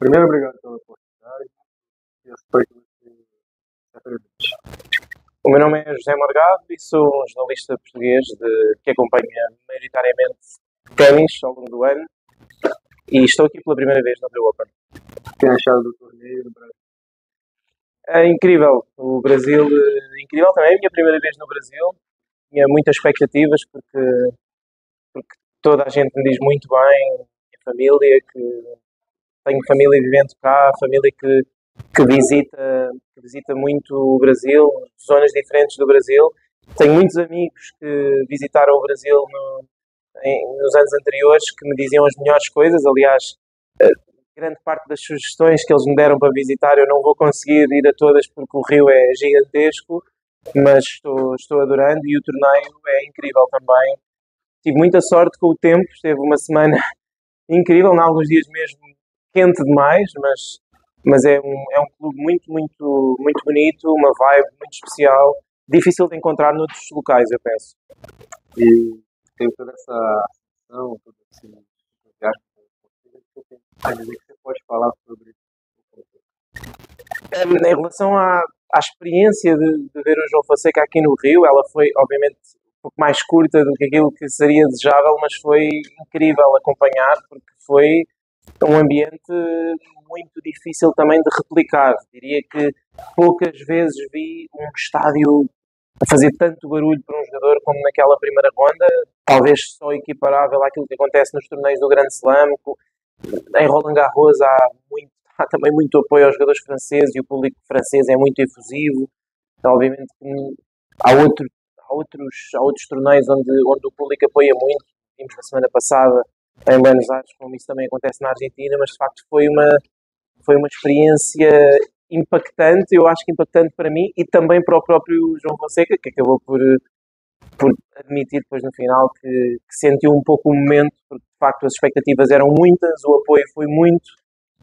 Primeiro, obrigado pela oportunidade e eu espero que você se apresente. O meu nome é José Morgado e sou um jornalista português que acompanha maioritariamente ténis ao longo do ano e estou aqui pela primeira vez no Rio Open. O que tem achado do torneio no Brasil? É incrível, o Brasil, incrível também, é a minha primeira vez no Brasil, tinha muitas expectativas porque toda a gente me diz muito bem, minha família, que tenho família vivendo cá, família que visita muito o Brasil, zonas diferentes do Brasil. Tenho muitos amigos que visitaram o Brasil nos anos anteriores que me diziam as melhores coisas. Aliás, grande parte das sugestões que eles me deram para visitar eu não vou conseguir ir a todas porque o Rio é gigantesco, mas estou adorando e o torneio é incrível também. Tive muita sorte com o tempo, esteve uma semana incrível, em alguns dias mesmo quente demais, mas é um clube muito, muito, muito bonito, uma vibe muito especial, difícil de encontrar noutros locais, eu penso. E tem toda essa ação, todo esse entusiasmo que você tem a dizer que você pode falar sobre o Em relação à experiência de ver o João Fonseca aqui no Rio, ela foi, obviamente, um pouco mais curta do que aquilo que seria desejável, mas foi incrível acompanhar, porque foi um ambiente muito difícil também de replicar. Diria que poucas vezes vi um estádio a fazer tanto barulho para um jogador como naquela primeira ronda, talvez só equiparável àquilo que acontece nos torneios do Grande Slam. Em Roland Garros há também muito apoio aos jogadores franceses e o público francês é muito efusivo. Então, obviamente que há outros torneios onde o público apoia muito. Vimos na semana passada em Buenos Aires, como isso também acontece na Argentina, mas de facto foi uma experiência impactante, eu acho que impactante para mim e também para o próprio João Fonseca, que acabou por admitir depois no final que sentiu um pouco o momento, porque de facto as expectativas eram muitas, o apoio foi muito,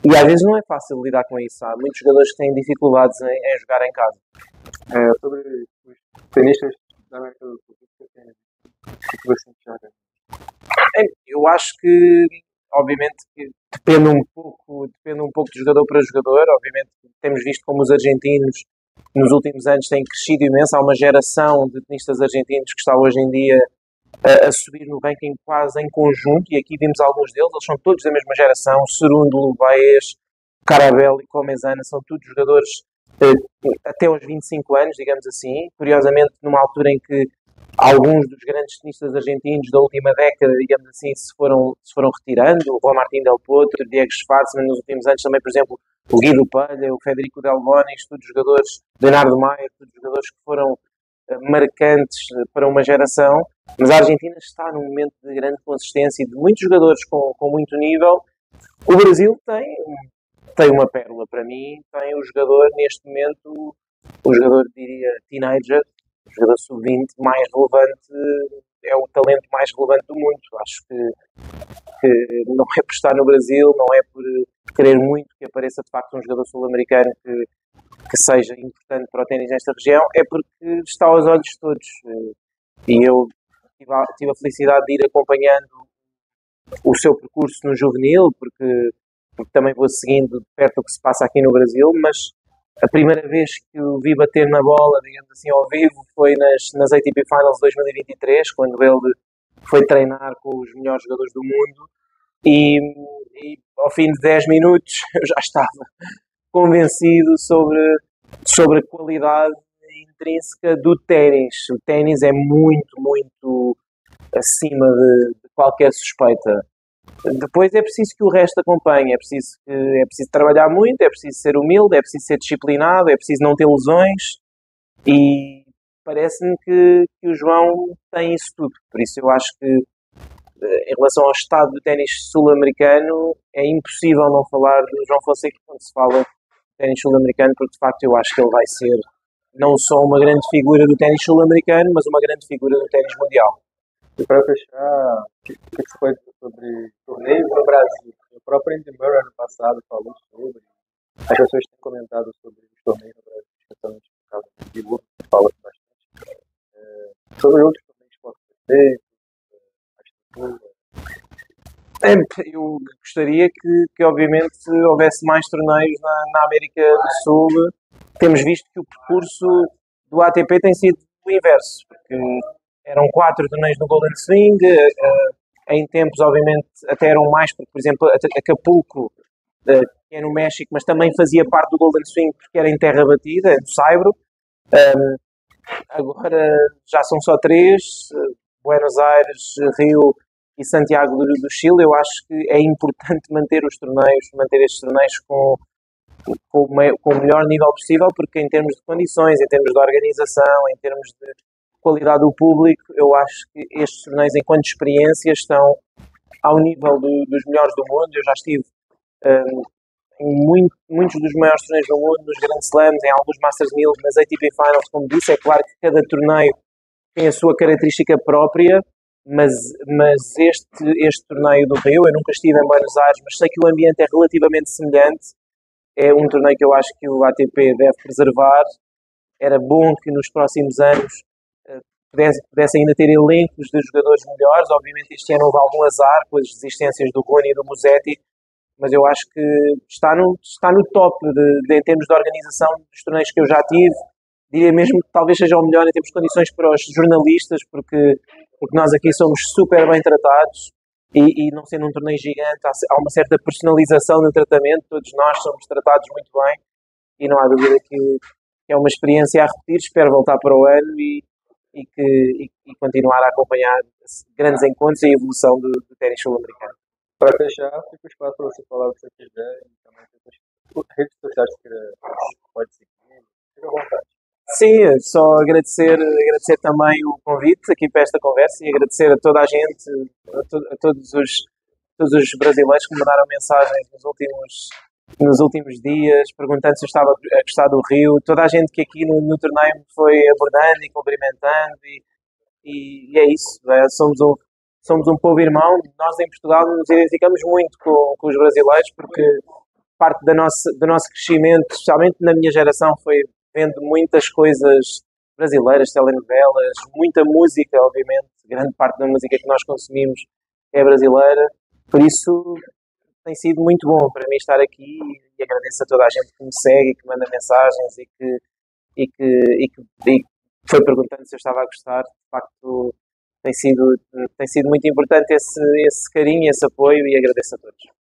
e às vezes não é fácil lidar com isso. Há muitos jogadores que têm dificuldades em jogar em casa. sobre os tenistas da América do Sul. O que você enxerga? Eu acho que, obviamente, que depende um pouco de jogador para jogador. Obviamente, temos visto como os argentinos nos últimos anos têm crescido imenso. Há uma geração de tenistas argentinos que está hoje em dia a subir no ranking quase em conjunto, e aqui vimos alguns deles, eles são todos da mesma geração, Cerúndolo, Baez, Carabelli, Comesana, são todos jogadores até aos 25 anos, digamos assim, curiosamente numa altura em que alguns dos grandes tenistas argentinos da última década, digamos assim, se foram retirando, o Juan Martín Del Potro, o Diego Schwartzman nos últimos anos também, por exemplo, o Guido Pella, o Federico Del Bonis, todos jogadores, Leonardo Maia, todos jogadores que foram marcantes para uma geração, mas a Argentina está num momento de grande consistência e de muitos jogadores com muito nível. O Brasil tem uma pérola para mim, tem o jogador neste momento, o jogador diria teenager, o jogador sub-20 mais relevante, é o talento mais relevante do mundo. Acho que não é por estar no Brasil, não é por querer muito que apareça de facto um jogador sul-americano que seja importante para o ténis nesta região, é porque está aos olhos de todos. E eu tive a felicidade de ir acompanhando o seu percurso no juvenil, porque também vou seguindo de perto o que se passa aqui no Brasil, mas a primeira vez que o vi bater na bola, digamos assim, ao vivo, foi nas ATP Finals 2023, quando ele foi treinar com os melhores jogadores do mundo, e ao fim de 10 minutos eu já estava convencido sobre a qualidade intrínseca do ténis. O ténis é muito, muito acima de qualquer suspeita. Depois é preciso que o resto acompanhe, é preciso trabalhar muito, é preciso ser humilde, é preciso ser disciplinado, é preciso não ter lesões, e parece-me que o João tem isso tudo. Por isso eu acho que em relação ao estado do ténis sul-americano é impossível não falar do João Fonseca quando se fala de ténis sul-americano, porque de facto eu acho que ele vai ser não só uma grande figura do ténis sul-americano, mas uma grande figura do ténis mundial. E para fechar, o que você pode dizer sobre torneios no Brasil? O próprio Andy Murray ano passado falou sobre, as pessoas têm comentado sobre os torneios no Brasil, especialmente no caso do Bilu, que fala bastante, sobre outros torneios que podem ser feitos, a estrutura. Eu gostaria que obviamente houvesse mais torneios na América do Sul. Temos visto que o percurso do ATP tem sido o inverso, porque eram 4 torneios no Golden Swing, em tempos obviamente até eram mais, porque por exemplo Acapulco, que é no México, mas também fazia parte do Golden Swing porque era em terra batida, no Saibro. Agora já são só 3, Buenos Aires, Rio e Santiago do Chile. Eu acho que é importante manter estes torneios com o melhor nível possível, porque em termos de condições, em termos de organização, em termos de qualidade do público, eu acho que estes torneios, enquanto experiência, estão ao nível dos melhores do mundo. Eu já estive em muitos dos maiores torneios do mundo, nos Grand Slams, em alguns Masters 1000, nas ATP Finals, como disse. É claro que cada torneio tem a sua característica própria, mas este torneio do Rio, eu nunca estive em Buenos Aires, mas sei que o ambiente é relativamente semelhante. É um torneio que eu acho que o ATP deve preservar. Era bom que nos próximos anos pudesse ainda ter elencos de jogadores melhores. Obviamente este ano houve algum azar com as desistências do Rony e do Musetti, mas eu acho que está no top em termos de organização dos torneios que eu já tive. Diria mesmo que talvez seja o melhor em termos de condições para os jornalistas, porque nós aqui somos super bem tratados e não sendo um torneio gigante, há uma certa personalização no tratamento. Todos nós somos tratados muito bem e não há dúvida que é uma experiência a repetir. Espero voltar para o ano e continuar a acompanhar grandes encontros e a evolução do ténis sul-americano. Para fechar, fica o espaço para você falar o que você quiser e também as redes sociais que pode seguir. Fica à vontade. Sim, só agradecer também o convite aqui para esta conversa e agradecer a toda a gente, a todos os brasileiros que me mandaram mensagens nos últimos dias, perguntando se eu estava a gostar do Rio. Toda a gente que aqui no torneio me foi abordando e cumprimentando e é isso. Somos um povo irmão. Nós em Portugal nos identificamos muito com os brasileiros, porque parte do nosso crescimento, especialmente na minha geração, foi vendo muitas coisas brasileiras, telenovelas, muita música, obviamente. Grande parte da música que nós consumimos é brasileira. Por isso tem sido muito bom para mim estar aqui e agradeço a toda a gente que me segue, que manda mensagens e que foi perguntando se eu estava a gostar. De facto, tem sido muito importante esse carinho, esse apoio, e agradeço a todos.